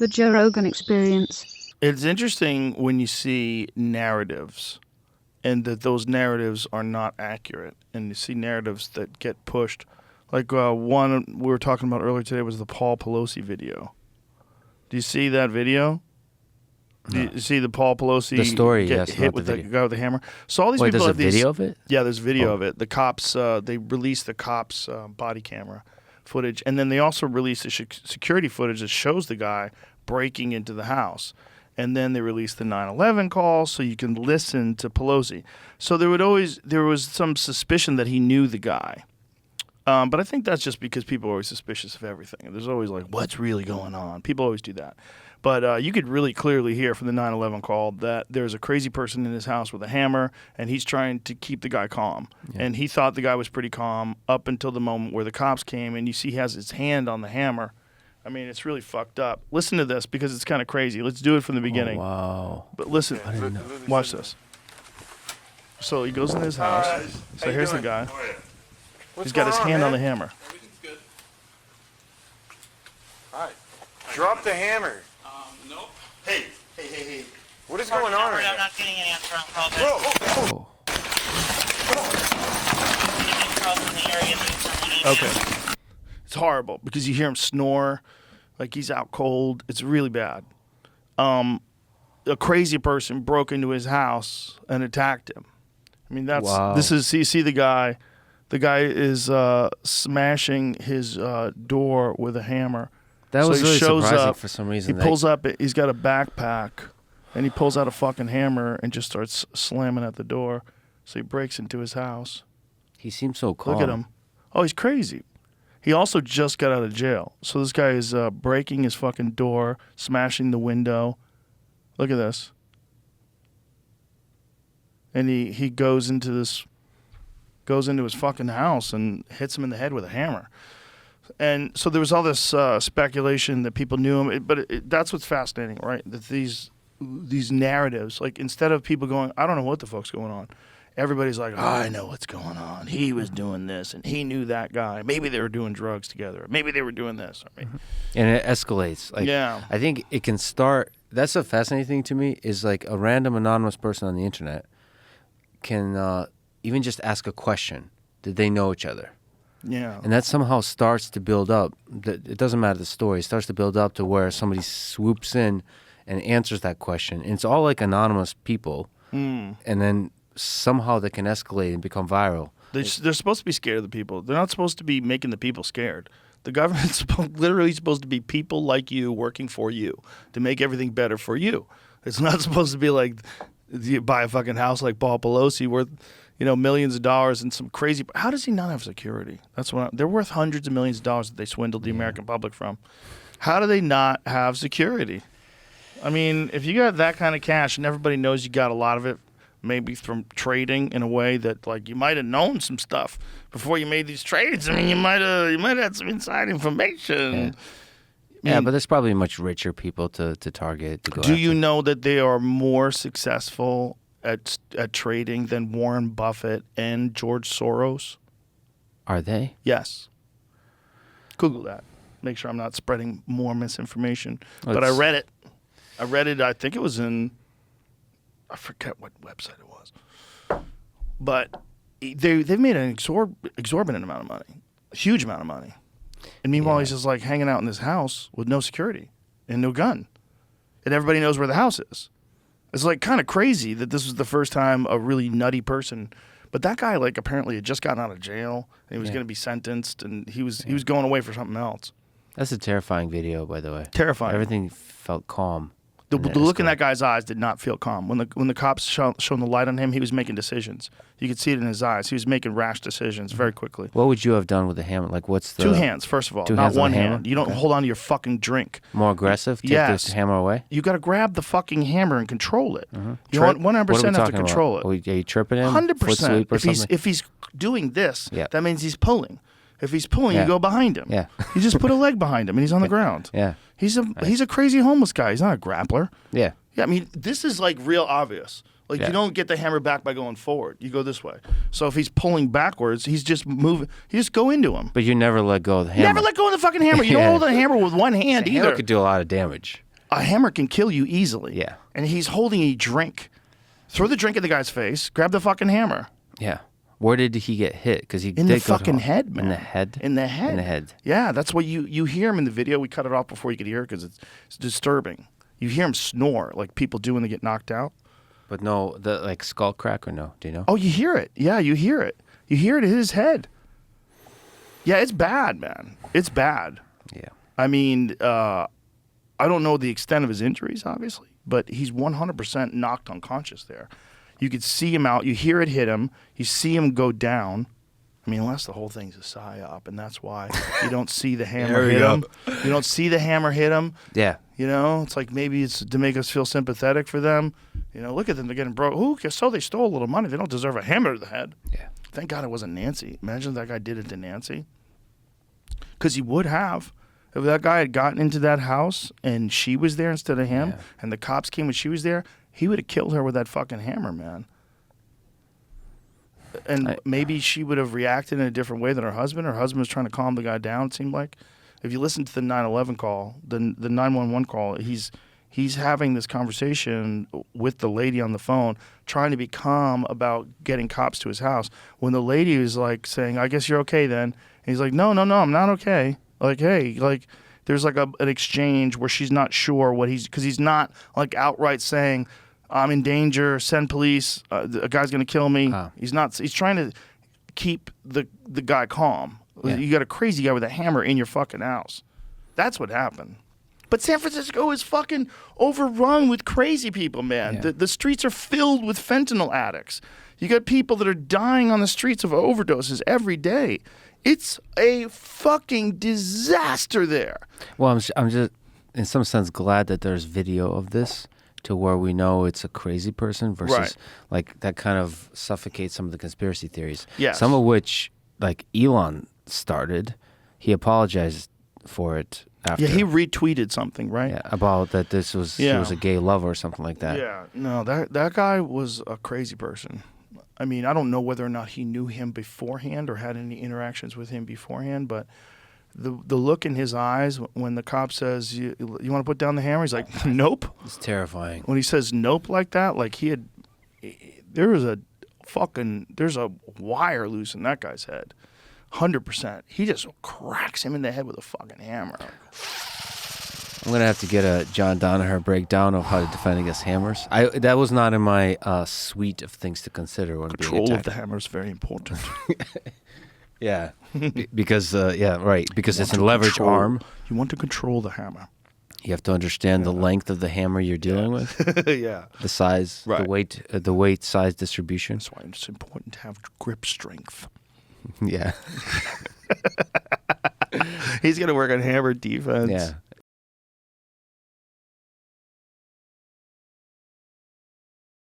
The Joe Rogan Experience. It's interesting when you see narratives and that those narratives are not accurate, and you see narratives that get pushed. Like one we were talking about earlier today was the Paul Pelosi video. Do you see that video? No. Do you see the Paul Pelosi the story, get yes, hit with the guy with the hammer? So all these Wait, people there's have a video of it? Yeah, there's video of it. The cops, they released the cops' body camera footage, and then they also released the security footage that shows the guy breaking into the house. And then they released the 9/11 call so you can listen to Pelosi. So there was some suspicion that he knew the guy. But I think that's just because people are always suspicious of everything. There's always like, what's really going on? People always do that. But you could really clearly hear from the 9/11 call that there's a crazy person in his house with a hammer, and he's trying to keep the guy calm. Yeah. And he thought the guy was pretty calm up until the moment where the cops came, and you see he has his hand on the hammer. I mean, it's really fucked up. Listen to this because it's kind of crazy. Let's do it from the beginning. Oh, wow. But listen, watch this. So he goes in his house. So here's the guy. He's got his hand on the hammer. Everything's good. All right. Drop the hammer. Nope. Hey. What is going on right I'm now? not getting an answer on call back. Oh. Any calls in the area, need someone in. Okay. It's horrible because you hear him snore like he's out cold. It's really bad. A crazy person broke into his house and attacked him. I mean, you see the guy. The guy is smashing his door with a hammer. That was really surprising up, for some reason. He pulls up, he's got a backpack, and he pulls out a fucking hammer and just starts slamming at the door. So he breaks into his house. He seems so calm. Look at him. Oh, he's crazy. He also just got out of jail. So this guy is breaking his fucking door, smashing the window. Look at this. And he goes into his fucking house and hits him in the head with a hammer. And so there was all this speculation that people knew him. But that's what's fascinating, right? That these narratives, like instead of people going, I don't know what the fuck's going on, everybody's like, oh, I know what's going on. He was doing this, and he knew that guy. Maybe they were doing drugs together. Maybe they were doing this. And it escalates. Like, yeah. I think it can start. That's a fascinating thing to me is like a random anonymous person on the internet can even just ask a question. Did they know each other? Yeah. And that somehow starts to build up. It doesn't matter the story. It starts to build up to where somebody swoops in and answers that question. And it's all like anonymous people. And then somehow they can escalate and become viral. They're supposed to be scared of the people. They're not supposed to be making the people scared. The government's literally supposed to be people like you working for you to make everything better for you. It's not supposed to be like you buy a fucking house like Paul Pelosi worth, millions of dollars and some crazy. How does he not have security? They're worth hundreds of millions of dollars that they swindled the American public from. How do they not have security? I mean, if you got that kind of cash and everybody knows you got a lot of it, maybe from trading in a way that like you might have known some stuff before you made these trades. I mean, you might have had some inside information. Yeah, but there's probably much richer people to target. To go do after. you know that they are more successful at trading than Warren Buffett and George Soros? Are they? Yes. Google that. Make sure I'm not spreading more misinformation. But I read it. I think it was in, I forget what website it was. But they've made an exorbitant amount of money, a huge amount of money. And meanwhile, he's just like hanging out in this house with no security and no gun. And everybody knows where the house is. It's like kind of crazy that this was the first time a really nutty person. But that guy like apparently had just gotten out of jail and he was going to be sentenced and he was going away for something else. That's a terrifying video, by the way. Terrifying. Everything felt calm. The look in that guy's eyes did not feel calm. When the cops shone the light on him, he was making decisions. You could see it in his eyes. He was making rash decisions very quickly. What would you have done with the hammer? Like, what's the... Two hands, first of all, not one hand. You don't hold on to your fucking drink. More aggressive? Take this hammer away? You got to grab the fucking hammer and control it. You 100% have to control it. Are you tripping him? 100%. If he's doing this, that means he's pulling. If he's pulling, you go behind him. Yeah. You just put a leg behind him and he's on the ground. Yeah. He's a crazy homeless guy. He's not a grappler. Yeah. Yeah, I mean, this is like real obvious. Like, you don't get the hammer back by going forward. You go this way. So if he's pulling backwards, he's just moving. You just go into him. But you never let go of the hammer. Never let go of the fucking hammer. You don't hold the hammer with one hand the either. hammer could do a lot of damage. a hammer can kill you easily. Yeah. And he's holding a drink. Throw the drink in the guy's face. Grab the fucking hammer. Yeah. Where did he get hit? Because he In the did go fucking head, man. In the head. In the head. In the head. Yeah, that's what you hear him in the video. We cut it off before you could hear it because it's disturbing. You hear him snore like people do when they get knocked out. But no, the like skull crack or no? Do you know? Oh, you hear it. Yeah, you hear it. You hear it in his head. Yeah, it's bad, man. It's bad. Yeah. I mean, I don't know the extent of his injuries, obviously, but he's 100% knocked unconscious there. You could see him out. You hear it hit him. You see him go down. I mean, unless the whole thing's a psyop, and that's why you don't see the hammer hit him. You don't see the hammer hit him. Yeah. You know, it's like maybe it's to make us feel sympathetic for them. You know, look at them. They're getting broke. Ooh, so they stole a little money. They don't deserve a hammer to the head. Yeah. Thank God it wasn't Nancy. Imagine if that guy did it to Nancy. Because he would have. If that guy had gotten into that house and she was there instead of him, and the cops came when she was there, he would have killed her with that fucking hammer, man. And maybe she would have reacted in a different way than her husband. Her husband was trying to calm the guy down, it seemed like. If you listen to the 911 call, the 911 call, he's having this conversation with the lady on the phone, trying to be calm about getting cops to his house. When the lady was like saying, I guess you're okay then. And he's like, no, I'm not okay. Like, hey, like, there's like an exchange where she's not sure what because he's not like outright saying, I'm in danger, send police, a guy's going to kill me. He's trying to keep the guy calm. Yeah. You got a crazy guy with a hammer in your fucking house. That's what happened. But San Francisco is fucking overrun with crazy people, man. Yeah. The streets are filled with fentanyl addicts. You got people that are dying on the streets of overdoses every day. It's a fucking disaster there. Well, I'm just, in some sense, glad that there's video of this to where we know it's a crazy person versus like that kind of suffocates some of the conspiracy theories. Yes. Some of which, like Elon started, he apologized for it after. Yeah, he retweeted something, right? Yeah, about that this was he was a gay lover or something like that. Yeah, no, that guy was a crazy person. I mean, I don't know whether or not he knew him beforehand or had any interactions with him beforehand, but the look in his eyes when the cop says, you want to put down the hammer? He's like, nope. It's terrifying. When he says nope like that, like there's a wire loose in that guy's head. 100%. He just cracks him in the head with a fucking hammer. I'm going to have to get a John Danaher breakdown of how to defend against hammers. That was not in my suite of things to consider when being Control attacked. of the hammer is very important. Yeah, because it's a leverage arm. You want to control the hammer. You have to understand the length of the hammer you're dealing with. Yeah. The size, Right. the weight, size distribution. That's why it's important to have grip strength. Yeah. He's going to work on hammer defense. Yeah.